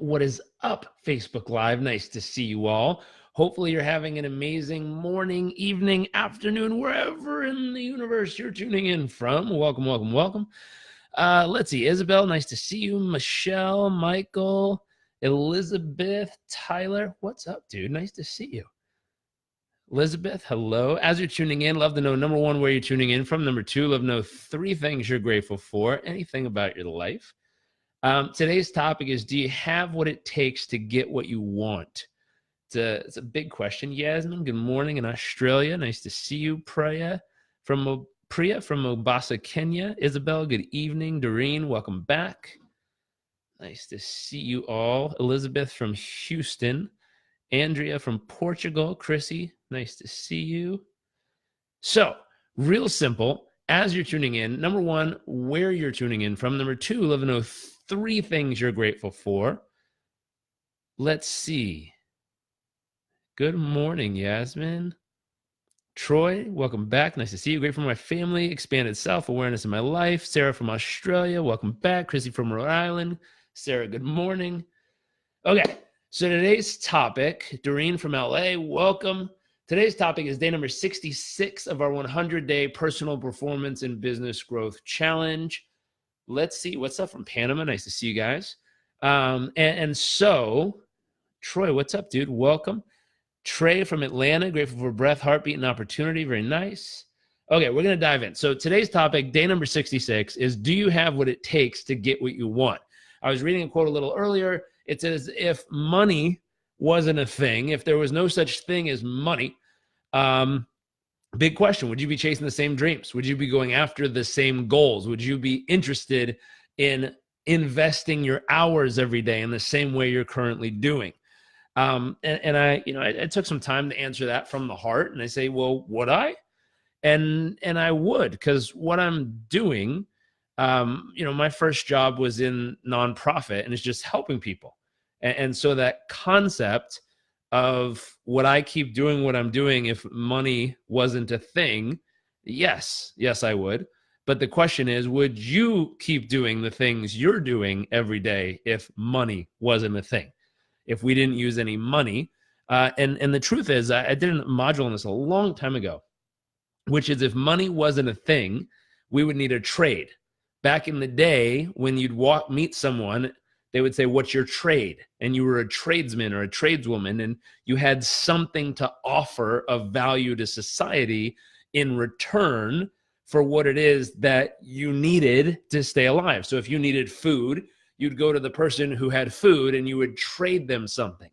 What is up, Facebook Live? Nice to see you all. Hopefully you're having an amazing morning, evening, afternoon, wherever in the universe you're tuning in from. Welcome, welcome, welcome. Let's see. Isabel, nice to see you. Michelle, Michael, Elizabeth, Tyler. What's up, dude? Nice to see you. Elizabeth, hello. As you're tuning in, love to know, number one, where you're tuning in from. Number two, love to know 3 things you're grateful for, anything about your life. Today's topic is, do you have what it takes to get what you want? It's a big question. Yasmin, good morning in Australia. Nice to see you. Priya from Mombasa, Kenya. Isabel, good evening. Doreen, welcome back. Nice to see you all. Elizabeth from Houston. Andrea from Portugal. Chrissy, nice to see you. So, real simple. As you're tuning in, number one, where you're tuning in from. Number two, love to know 3 things you're grateful for. Let's see. Good morning, Yasmin. Troy, welcome back. Nice to see you. Grateful for my family, expanded self-awareness in my life. Sarah from Australia, welcome back. Chrissy from Rhode Island. Sarah, good morning. Okay, so today's topic, Doreen from LA, welcome. Today's topic is day number 66 of our 100-day personal performance and business growth challenge. Let's see. What's up from Panama? Nice to see you guys. And so, Troy, what's up, dude? Welcome. Trey from Atlanta, grateful for breath, heartbeat, and opportunity. Very nice. Okay, we're going to dive in. So today's topic, day number 66, is do you have what it takes to get what you want? I was reading a quote a little earlier. It says, if money wasn't a thing, if there was no such thing as money, big question, would you be chasing the same dreams? Would you be going after the same goals? Would you be interested in investing your hours every day in the same way you're currently doing? I took some time to answer that from the heart, and I say, well, would I? And I would, because what I'm doing, my first job was in nonprofit, and it's just helping people. And so that concept of would I keep doing what I'm doing if money wasn't a thing? Yes, I would. But the question is, would you keep doing the things you're doing every day if money wasn't a thing? If we didn't use any money? And the truth is, I did a module on this a long time ago, which is if money wasn't a thing, we would need a trade. Back in the day, when you'd meet someone, they would say, what's your trade? And you were a tradesman or a tradeswoman, and you had something to offer of value to society in return for what it is that you needed to stay alive. So if you needed food, you'd go to the person who had food and you would trade them something.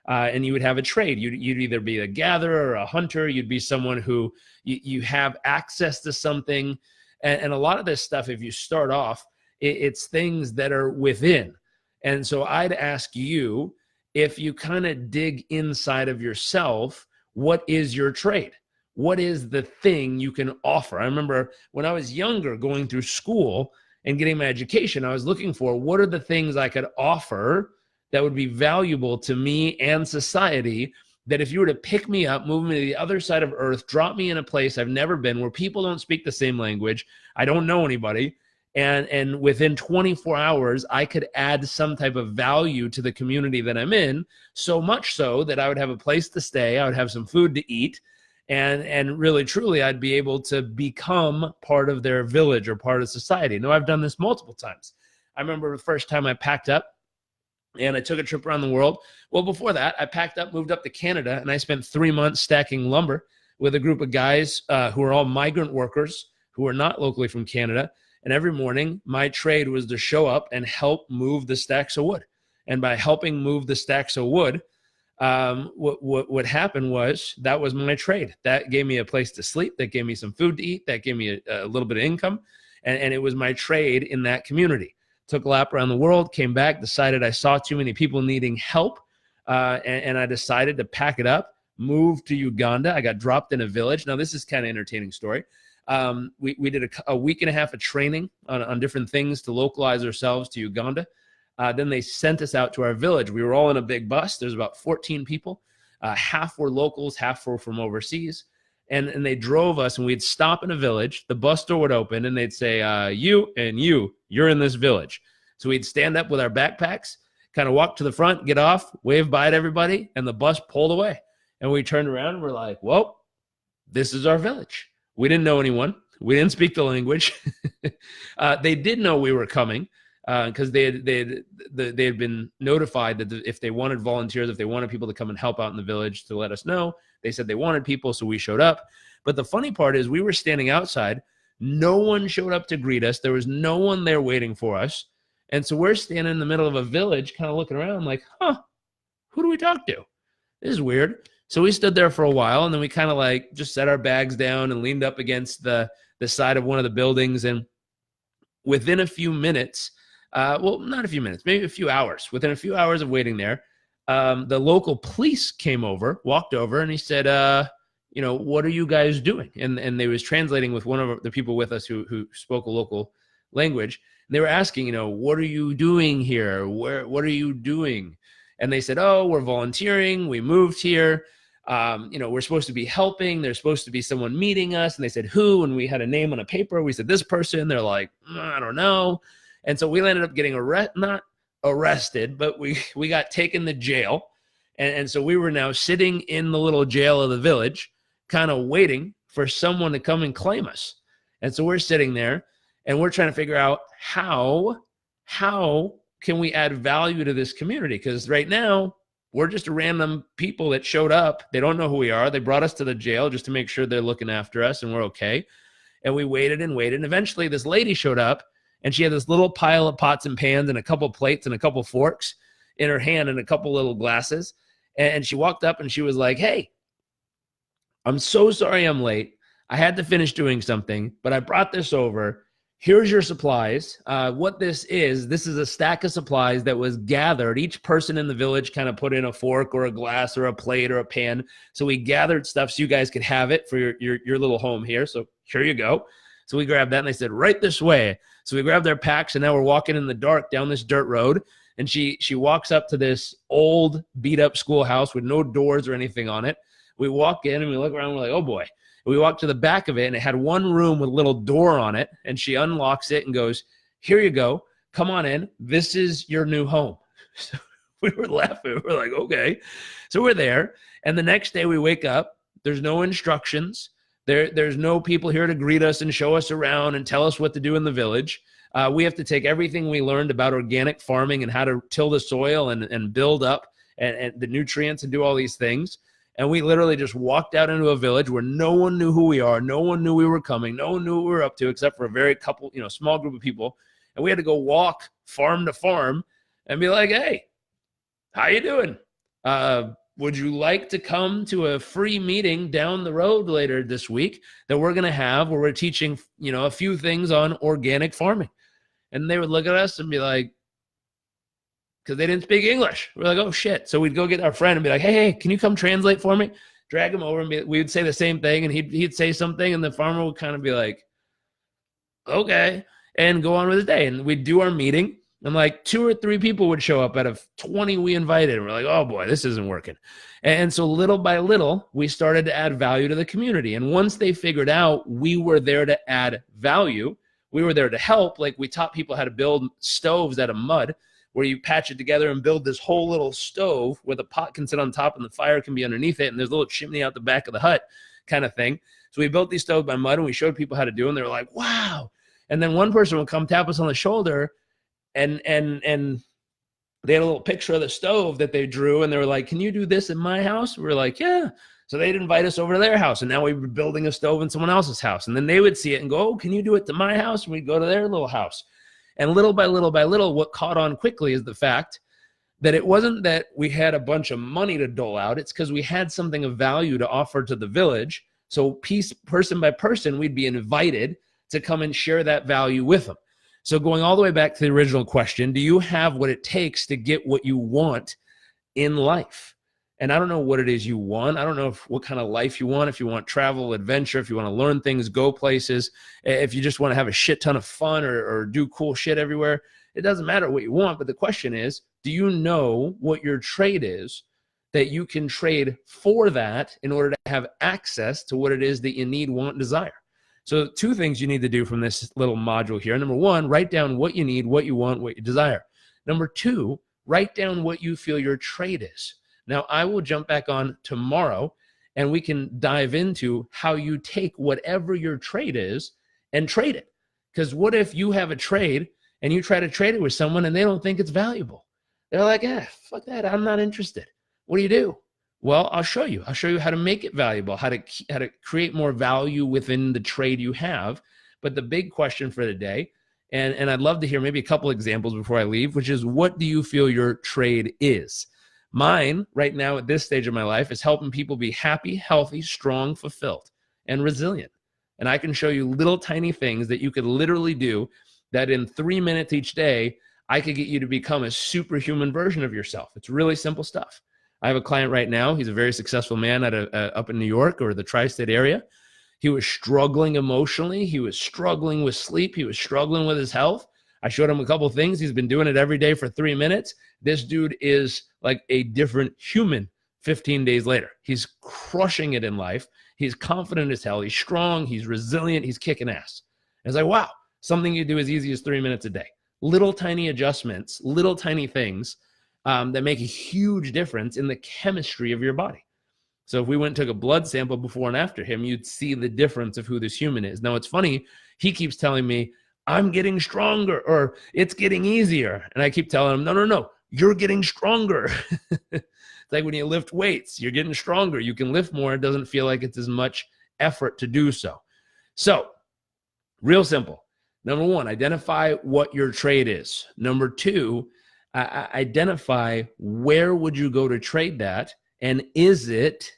And you would have a trade. You'd either be a gatherer or a hunter. You'd be someone who you have access to something. And a lot of this stuff, if you start off, it's things that are within. And so I'd ask you, if you kind of dig inside of yourself, what is your trade? What is the thing you can offer? I remember when I was younger, going through school and getting my education, I was looking for what are the things I could offer that would be valuable to me and society, that if you were to pick me up, move me to the other side of earth, drop me in a place I've never been, where people don't speak the same language, I don't know anybody, and within 24 hours, I could add some type of value to the community that I'm in, so much so that I would have a place to stay, I would have some food to eat, and really, truly, I'd be able to become part of their village or part of society. Now, I've done this multiple times. I remember the first time I packed up and I took a trip around the world. Well, before that, I packed up, moved up to Canada, and I spent 3 months stacking lumber with a group of guys who are all migrant workers who are not locally from Canada. And every morning, my trade was to show up and help move the stacks of wood. And by helping move the stacks of wood, what happened was that was my trade. That gave me a place to sleep. That gave me some food to eat. That gave me a little bit of income. And it was my trade in that community. Took a lap around the world, came back, decided I saw too many people needing help. And I decided to pack it up, move to Uganda. I got dropped in a village. Now, this is kind of an entertaining story. We did a week and a half of training on different things to localize ourselves to Uganda. Then they sent us out to our village. We were all in a big bus. There's about 14 people. Half were locals, half were from overseas. And they drove us, and we'd stop in a village. The bus door would open, and they'd say, you and you're in this village. So we'd stand up with our backpacks, kind of walked to the front, get off, wave bye to everybody, and the bus pulled away. And we turned around and we're like, well, this is our village. We didn't know anyone. We didn't speak the language. They did know we were coming because they had been notified that if they wanted volunteers, if they wanted people to come and help out in the village, to let us know. They said they wanted people, so we showed up. But the funny part is we were standing outside. No one showed up to greet us. There was no one there waiting for us. And so we're standing in the middle of a village kind of looking around like, who do we talk to? This is weird. So we stood there for a while, and then we kind of like just set our bags down and leaned up against the side of one of the buildings. And within a few minutes, well, not a few minutes, maybe a few hours, within a few hours of waiting there, the local police came over, walked over, and he said, what are you guys doing? And they was translating with one of the people with us who spoke a local language. And they were asking, what are you doing here? What are you doing? And they said, oh, we're volunteering. We moved here. We're supposed to be helping. There's supposed to be someone meeting us. And they said, who? And we had a name on a paper. We said, this person. They're like, I don't know. And so we ended up getting not arrested, but we got taken to jail. And so we were now sitting in the little jail of the village, kind of waiting for someone to come and claim us. And so we're sitting there and we're trying to figure out how can we add value to this community? Because right now we're just a random people that showed up. They don't know who we are. They brought us to the jail just to make sure they're looking after us and we're okay. And we waited and waited. And eventually this lady showed up and she had this little pile of pots and pans and a couple plates and a couple forks in her hand and a couple little glasses. And she walked up and she was like, hey, I'm so sorry I'm late. I had to finish doing something, but I brought this over. Here's your supplies. What this is a stack of supplies that was gathered. Each person in the village kind of put in a fork or a glass or a plate or a pan. So we gathered stuff so you guys could have it for your little home here. So here you go. So we grabbed that and they said, right this way. So we grabbed their packs and now we're walking in the dark down this dirt road. And she walks up to this old beat up schoolhouse with no doors or anything on it. We walk in and we look around and we're like, oh boy. We walked to the back of it and it had one room with a little door on it. And she unlocks it and goes, here you go. Come on in. This is your new home. So we were laughing. We're like, okay. So we're there. And the next day we wake up. There's no instructions. There's no people here to greet us and show us around and tell us what to do in the village. We have to take everything we learned about organic farming and how to till the soil and build up and the nutrients and do all these things. And we literally just walked out into a village where no one knew who we are. No one knew we were coming. No one knew what we were up to except for a very small group of people. And we had to go walk farm to farm and be like, hey, how you doing? Would you like to come to a free meeting down the road later this week that we're going to have where we're teaching, a few things on organic farming? And they would look at us and be like, because they didn't speak English. We're like, oh shit. So we'd go get our friend and be like, hey, can you come translate for me? Drag him over and we would say the same thing and he'd say something and the farmer would kind of be like, okay, and go on with his day. And we'd do our meeting and like 2 or 3 people would show up out of 20 we invited. And we're like, oh boy, this isn't working. And so little by little, we started to add value to the community. And once they figured out we were there to add value, we were there to help. Like we taught people how to build stoves out of mud, where you patch it together and build this whole little stove where the pot can sit on top and the fire can be underneath it. And there's a little chimney out the back of the hut kind of thing. So we built these stoves by mud and we showed people how to do them. And they were like, wow. And then one person would come tap us on the shoulder and they had a little picture of the stove that they drew. And they were like, can you do this in my house? We were like, yeah. So they'd invite us over to their house. And now we were building a stove in someone else's house. And then they would see it and go, oh, can you do it to my house? And we'd go to their little house. And little by little by little, what caught on quickly is the fact that it wasn't that we had a bunch of money to dole out. It's because we had something of value to offer to the village. So person by person, we'd be invited to come and share that value with them. So going all the way back to the original question, do you have what it takes to get what you want in life? And I don't know what it is you want. I don't know what kind of life you want. If you want travel, adventure, if you want to learn things, go places, if you just want to have a shit ton of fun or do cool shit everywhere, it doesn't matter what you want. But the question is, do you know what your trade is that you can trade for that in order to have access to what it is that you need, want, desire? So 2 things you need to do from this little module here. Number 1, write down what you need, what you want, what you desire. Number 2, Write down what you feel your trade is. Now, I will jump back on tomorrow and we can dive into how you take whatever your trade is and trade it. Because what if you have a trade and you try to trade it with someone and they don't think it's valuable? They're like, fuck that, I'm not interested. What do you do? Well, I'll show you. I'll show you how to make it valuable, how to create more value within the trade you have. But the big question for the day, and I'd love to hear maybe a couple examples before I leave, which is, what do you feel your trade is? Mine right now at this stage of my life is helping people be happy, healthy, strong, fulfilled, and resilient. And I can show you little tiny things that you could literally do that in 3 minutes each day, I could get you to become a superhuman version of yourself. It's really simple stuff. I have a client right now. He's a very successful man up in New York or the tri-state area. He was struggling emotionally. He was struggling with sleep. He was struggling with his health. I showed him a couple things. He's been doing it every day for 3 minutes. This dude is like a different human 15 days later. He's crushing it in life. He's confident as hell. He's strong. He's resilient. He's kicking ass. And it's like, wow, something you do as easy as 3 minutes a day. Little tiny adjustments, little tiny things that make a huge difference in the chemistry of your body. So if we went and took a blood sample before and after him, you'd see the difference of who this human is. Now, it's funny. He keeps telling me, I'm getting stronger, or it's getting easier. And I keep telling him, no, you're getting stronger. It's like when you lift weights, you're getting stronger. You can lift more. It doesn't feel like it's as much effort to do so. So, real simple. Number one, identify what your trade is. Number two, identify where would you go to trade that, and is it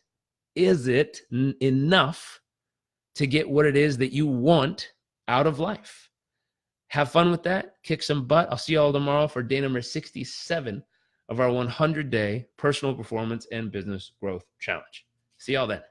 enough to get what it is that you want out of life? Have fun with that. Kick some butt. I'll see you all tomorrow for day number 67 of our 100-day personal performance and business growth challenge. See y'all then.